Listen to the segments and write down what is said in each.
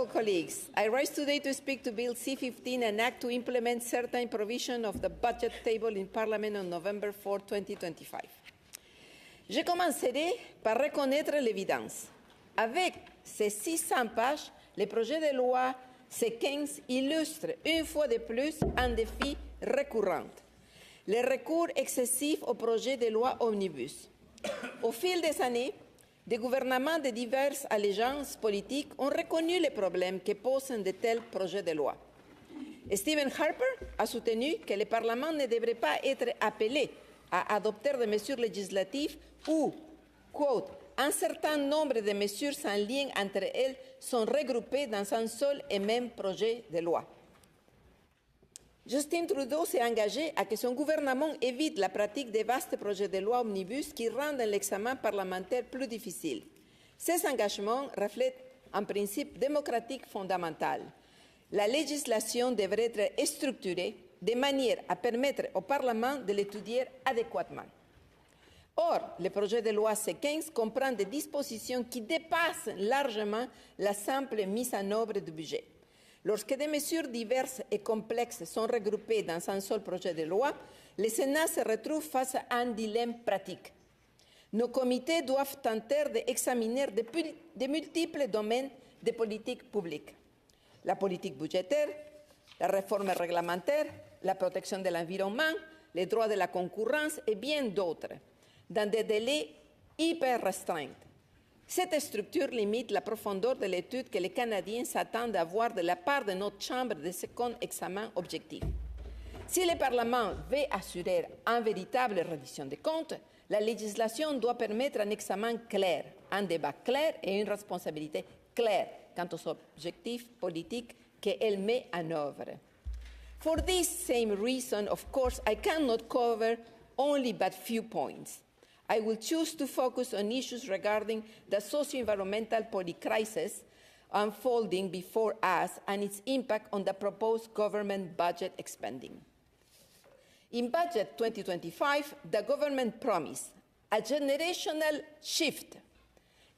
Honourable colleagues, I rise today to speak to Bill C-15, an act to implement certain provisions of the budget table in Parliament on November 4, 2025. Je commencerai par reconnaître l'évidence. Avec ces 600 pages, le projet de loi C-15 illustre une fois de plus un défi récurrent, le recours excessif au projet de loi omnibus. Au fil des années, des gouvernements de diverses allégeances politiques ont reconnu les problèmes que posent de tels projets de loi. Stephen Harper a soutenu que le Parlement ne devrait pas être appelé à adopter des mesures législatives où, quote, un certain nombre de mesures sans lien entre elles sont regroupées dans un seul et même projet de loi. Justin Trudeau s'est engagé à que son gouvernement évite la pratique des vastes projets de loi omnibus qui rendent l'examen parlementaire plus difficile. Ces engagements reflètent un principe démocratique fondamental. La législation devrait être structurée de manière à permettre au Parlement de l'étudier adéquatement. Or, le projet de loi C-15 comprend des dispositions qui dépassent largement la simple mise en œuvre du budget. Lorsque des mesures diverses et complexes sont regroupées dans un seul projet de loi, le Sénat se retrouve face à un dilemme pratique. Nos comités doivent tenter d'examiner de multiples domaines de politique publique. La politique budgétaire, la réforme réglementaire, la protection de l'environnement, les droits de la concurrence et bien d'autres, dans des délais hyper restreints. Cette structure limite la profondeur de l'étude que les Canadiens s'attendent à avoir de la part de notre Chambre de second examen objectif. Si le Parlement veut assurer une véritable reddition des comptes, la législation doit permettre un examen clair, un débat clair et une responsabilité claire quant aux objectifs politiques qu'elle met en œuvre. For this same reason, of course, I cannot cover only but few points. I will choose to focus on issues regarding the socio-environmental crisis unfolding before us and its impact on the proposed government budget expending. In Budget 2025, the government promised a generational shift.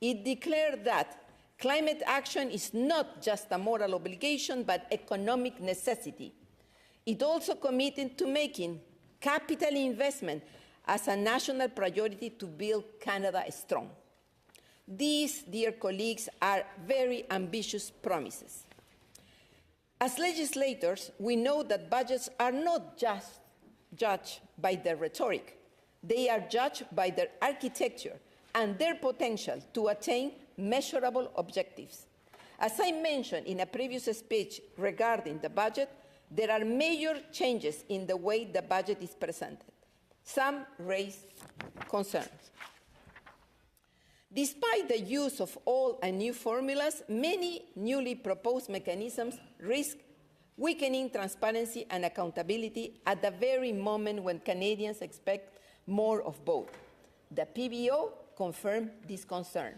It declared that climate action is not just a moral obligation, but economic necessity. It also committed to making capital investment as a national priority to build Canada strong. These, dear colleagues, are very ambitious promises. As legislators, we know that budgets are not just judged by their rhetoric. They are judged by their architecture and their potential to attain measurable objectives. As I mentioned in a previous speech regarding the budget, there are major changes in the way the budget is presented. Some raise concerns. Despite the use of old and new formulas, many newly proposed mechanisms risk weakening transparency and accountability at the very moment when Canadians expect more of both. The PBO confirmed this concern.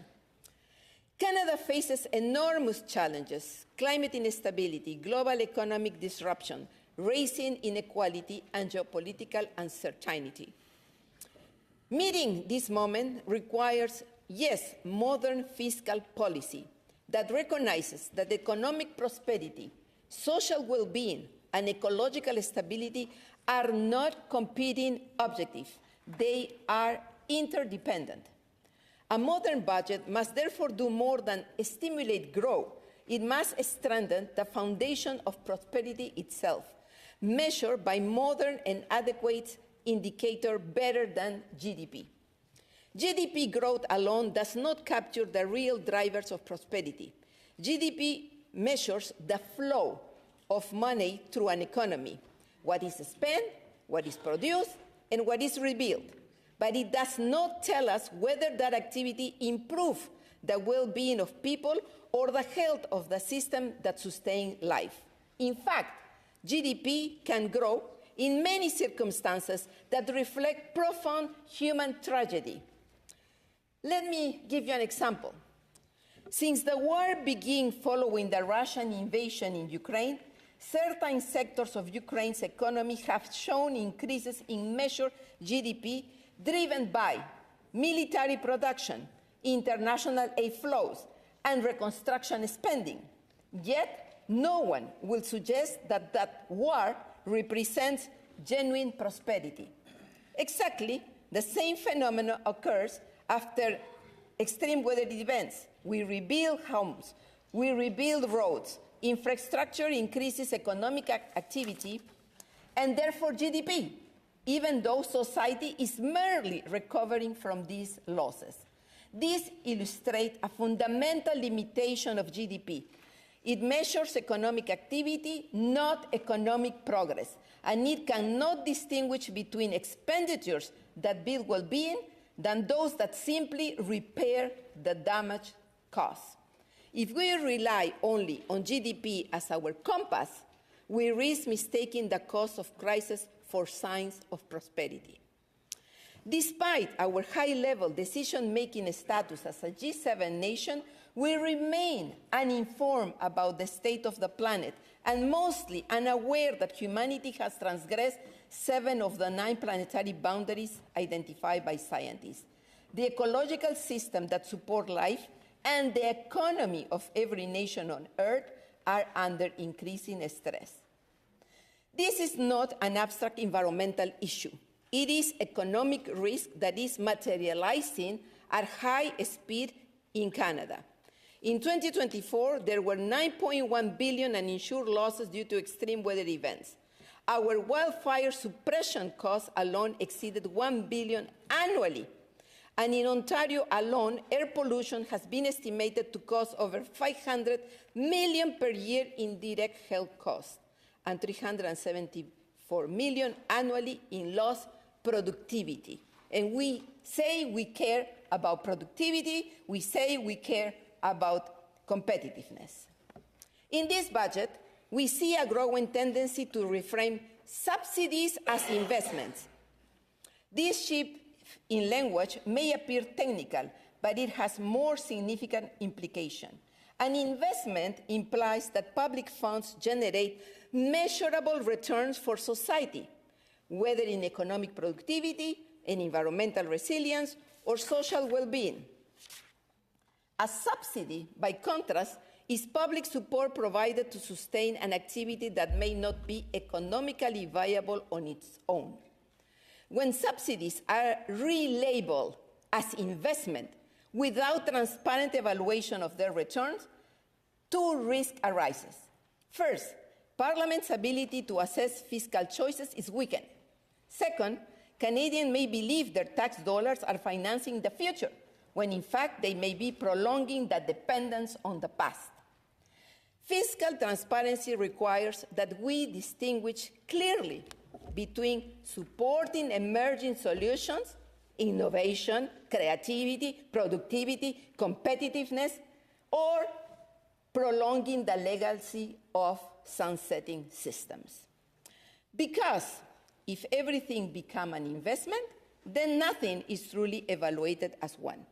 Canada faces enormous challenges: climate instability, global economic disruption, raising inequality, and geopolitical uncertainty. Meeting this moment requires, yes, modern fiscal policy that recognizes that economic prosperity, social well-being, and ecological stability are not competing objectives. They are interdependent. A modern budget must therefore do more than stimulate growth. It must strengthen the foundation of prosperity itself, measured by modern and adequate indicator better than GDP. GDP growth alone does not capture the real drivers of prosperity. GDP measures the flow of money through an economy, what is spent, what is produced, and what is rebuilt. But it does not tell us whether that activity improves the well-being of people or the health of the system that sustains life. In fact, GDP can grow in many circumstances that reflect profound human tragedy. Let me give you an example. Since the war began following the Russian invasion in Ukraine, certain sectors of Ukraine's economy have shown increases in measured GDP driven by military production, international aid flows, and reconstruction spending. Yet, no one will suggest that war represents genuine prosperity. Exactly the same phenomenon occurs after extreme weather events. We rebuild homes, we rebuild roads, infrastructure increases economic activity, and therefore GDP, even though society is merely recovering from these losses. This illustrates a fundamental limitation of GDP. It measures economic activity, not economic progress, and it cannot distinguish between expenditures that build well-being than those that simply repair the damage caused. If we rely only on GDP as our compass, we risk mistaking the cause of crisis for signs of prosperity. Despite our high-level decision-making status as a G7 nation, we remain uninformed about the state of the planet and mostly unaware that humanity has transgressed 7 of the 9 planetary boundaries identified by scientists. The ecological system that supports life and the economy of every nation on Earth are under increasing stress. This is not an abstract environmental issue. It is economic risk that is materializing at high speed in Canada. In 2024, there were 9.1 billion uninsured losses due to extreme weather events. Our wildfire suppression costs alone exceeded 1 billion annually. And in Ontario alone, air pollution has been estimated to cost over 500 million per year in direct health costs and 374 million annually in lost productivity. And we say we care about productivity, we say we care about competitiveness. In this budget, we see a growing tendency to reframe subsidies as investments. This shift in language may appear technical, but it has more significant implication. An investment implies that public funds generate measurable returns for society, whether in economic productivity, in environmental resilience, or social well-being. A subsidy, by contrast, is public support provided to sustain an activity that may not be economically viable on its own. When subsidies are relabeled as investment without transparent evaluation of their returns, 2 risks arises. First, Parliament's ability to assess fiscal choices is weakened. Second, Canadians may believe their tax dollars are financing the future, when in fact they may be prolonging the dependence on the past. Fiscal transparency requires that we distinguish clearly between supporting emerging solutions, innovation, creativity, productivity, competitiveness, or prolonging the legacy of sunsetting systems. Because if everything becomes an investment, then nothing is truly evaluated as one.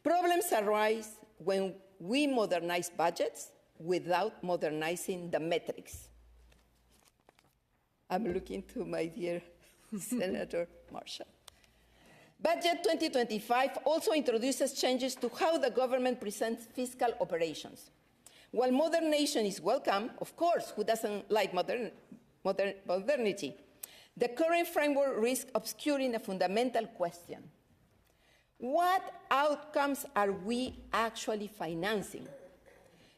Problems arise when we modernize budgets without modernizing the metrics. I'm looking to my dear Senator Marshall. Budget 2025 also introduces changes to how the government presents fiscal operations. While modernization is welcome, of course, who doesn't like modernity? The current framework risks obscuring a fundamental question. What outcomes are we actually financing?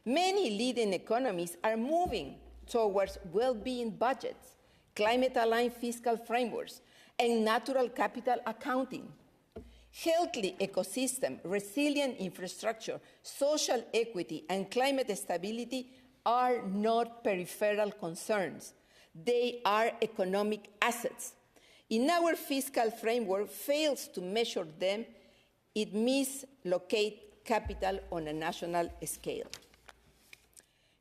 Many leading economies are moving towards well-being budgets, climate-aligned fiscal frameworks, and natural capital accounting. Healthy ecosystem, resilient infrastructure, social equity, and climate stability are not peripheral concerns. They are economic assets. In our fiscal framework fails to measure them, it mislocates capital on a national scale.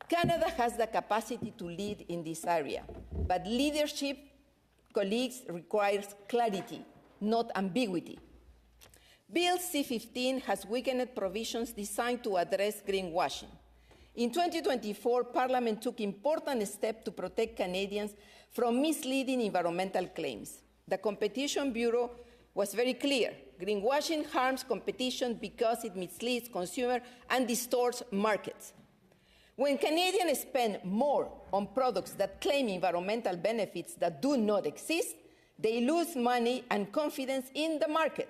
Canada has the capacity to lead in this area, but leadership, colleagues, requires clarity, not ambiguity. Bill C-15 has weakened provisions designed to address greenwashing. In 2024, Parliament took important steps to protect Canadians from misleading environmental claims. The Competition Bureau was very clear. Greenwashing harms competition because it misleads consumers and distorts markets. When Canadians spend more on products that claim environmental benefits that do not exist, they lose money and confidence in the market.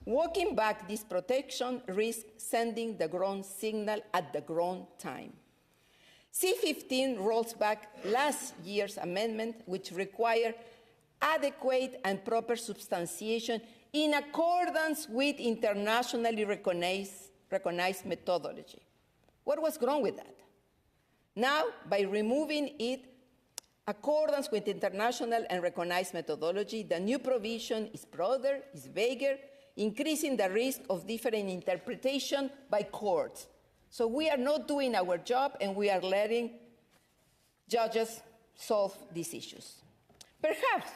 Walking back this protection risks sending the wrong signal at the wrong time. C-15 rolls back last year's amendment, which required adequate and proper substantiation in accordance with internationally recognized methodology. What was wrong with that? Now, by removing it, accordance with international and recognized methodology, the new provision is broader, is vaguer, increasing the risk of different interpretation by courts. So we are not doing our job, and we are letting judges solve these issues. Perhaps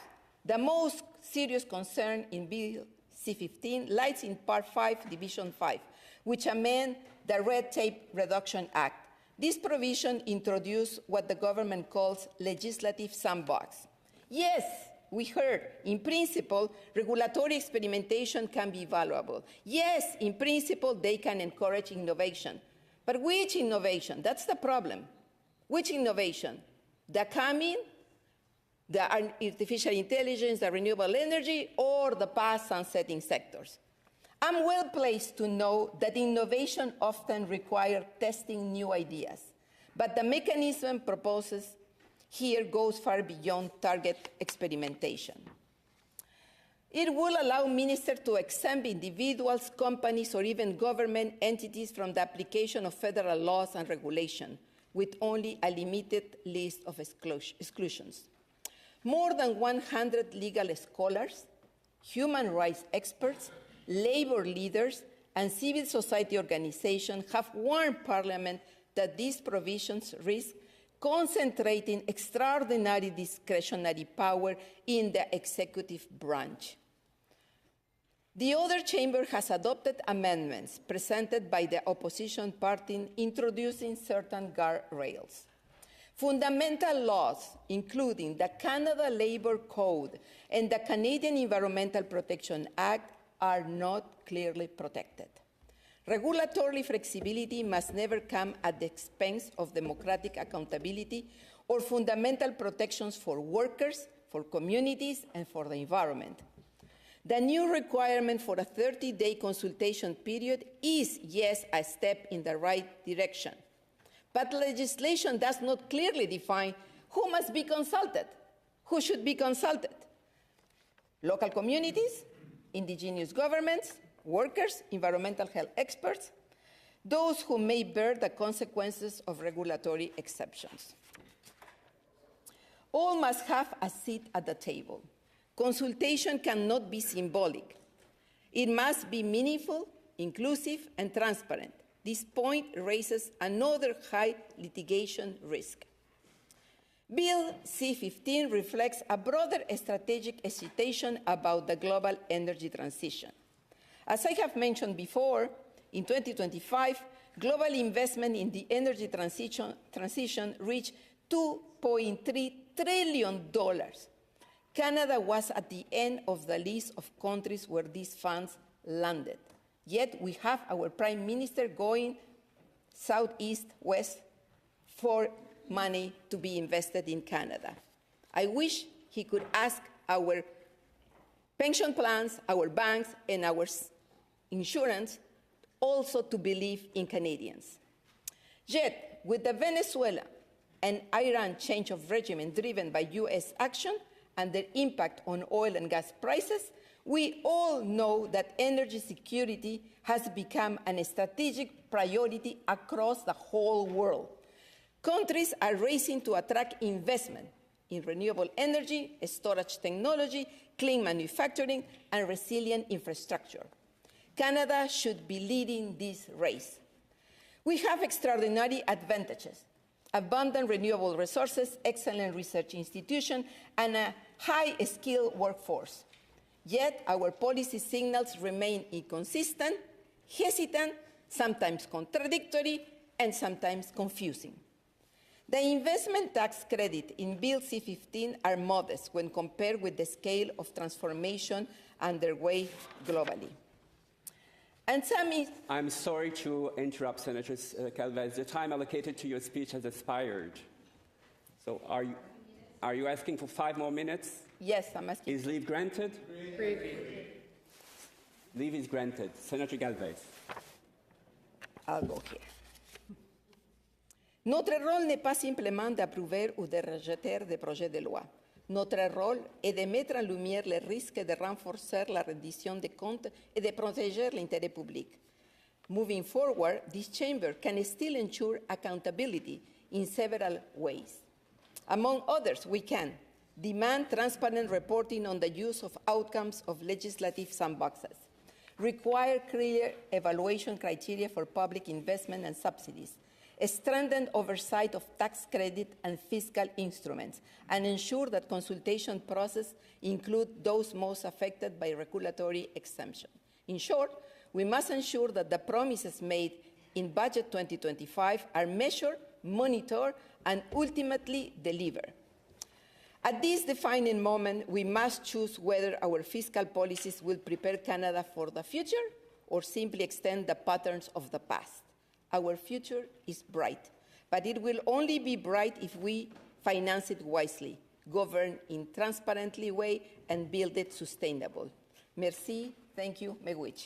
the most serious concern in Bill C-15 lies in Part 5, Division 5, which amends the Red Tape Reduction Act. This provision introduced what the government calls legislative sandbox. Yes, we heard, in principle, regulatory experimentation can be valuable. Yes, in principle, they can encourage innovation. But which innovation? That's the problem. Which innovation? The coming, the artificial intelligence, the renewable energy, or the past sunsetting sectors? I'm well placed to know that innovation often requires testing new ideas, but the mechanism proposed here goes far beyond target experimentation. It will allow ministers to exempt individuals, companies, or even government entities from the application of federal laws and regulation, with only a limited list of exclusions. More than 100 legal scholars, human rights experts, labor leaders, and civil society organizations have warned Parliament that these provisions risk concentrating extraordinary discretionary power in the executive branch. The other chamber has adopted amendments presented by the opposition party introducing certain guardrails. Fundamental laws, including the Canada Labour Code and the Canadian Environmental Protection Act, are not clearly protected. Regulatory flexibility must never come at the expense of democratic accountability or fundamental protections for workers, for communities, and for the environment. The new requirement for a 30-day consultation period is, yes, a step in the right direction. But legislation does not clearly define who must be consulted, who should be consulted. Local communities, indigenous governments, workers, environmental health experts, those who may bear the consequences of regulatory exceptions. All must have a seat at the table. Consultation cannot be symbolic. It must be meaningful, inclusive, and transparent. This point raises another high litigation risk. Bill C-15 reflects a broader strategic hesitation about the global energy transition. As I have mentioned before, in 2025, global investment in the energy transition reached $2.3 trillion. Canada was at the end of the list of countries where these funds landed. Yet we have our Prime Minister going southeast, west for money to be invested in Canada. I wish he could ask our pension plans, our banks, and our insurance also to believe in Canadians. Yet, with the Venezuela and Iran change of regime driven by US action and their impact on oil and gas prices, we all know that energy security has become a strategic priority across the whole world. Countries are racing to attract investment in renewable energy, storage technology, clean manufacturing, and resilient infrastructure. Canada should be leading this race. We have extraordinary advantages: abundant renewable resources, excellent research institutions, and a high-skilled workforce. Yet our policy signals remain inconsistent, hesitant, sometimes contradictory, and sometimes confusing. The investment tax credit in Bill C-15 are modest when compared with the scale of transformation underway globally. And some is, I'm sorry to interrupt, Senatrice Galvez. The time allocated to your speech has expired. So are you asking for 5 more minutes? yes, I'm asking. Is leave granted? Leave is granted. Senator Galvez. I'll go here. Notre rôle n'est pas simplement d'approuver ou de rejeter des projets de loi. Notre rôle est de mettre en lumière les risques de renforcer la reddition des comptes et de protéger l'intérêt public. Moving forward, this chamber can still ensure accountability in several ways. Among others, we can demand transparent reporting on the use of outcomes of legislative sandboxes, require clear evaluation criteria for public investment and subsidies, strengthen oversight of tax credit and fiscal instruments, and ensure that consultation process include those most affected by regulatory exemption. In short, we must ensure that the promises made in Budget 2025 are measured, monitored, and ultimately delivered. At this defining moment, we must choose whether our fiscal policies will prepare Canada for the future or simply extend the patterns of the past. Our future is bright, but it will only be bright if we finance it wisely, govern in a transparent way, and build it sustainable. Merci, thank you, Megwich.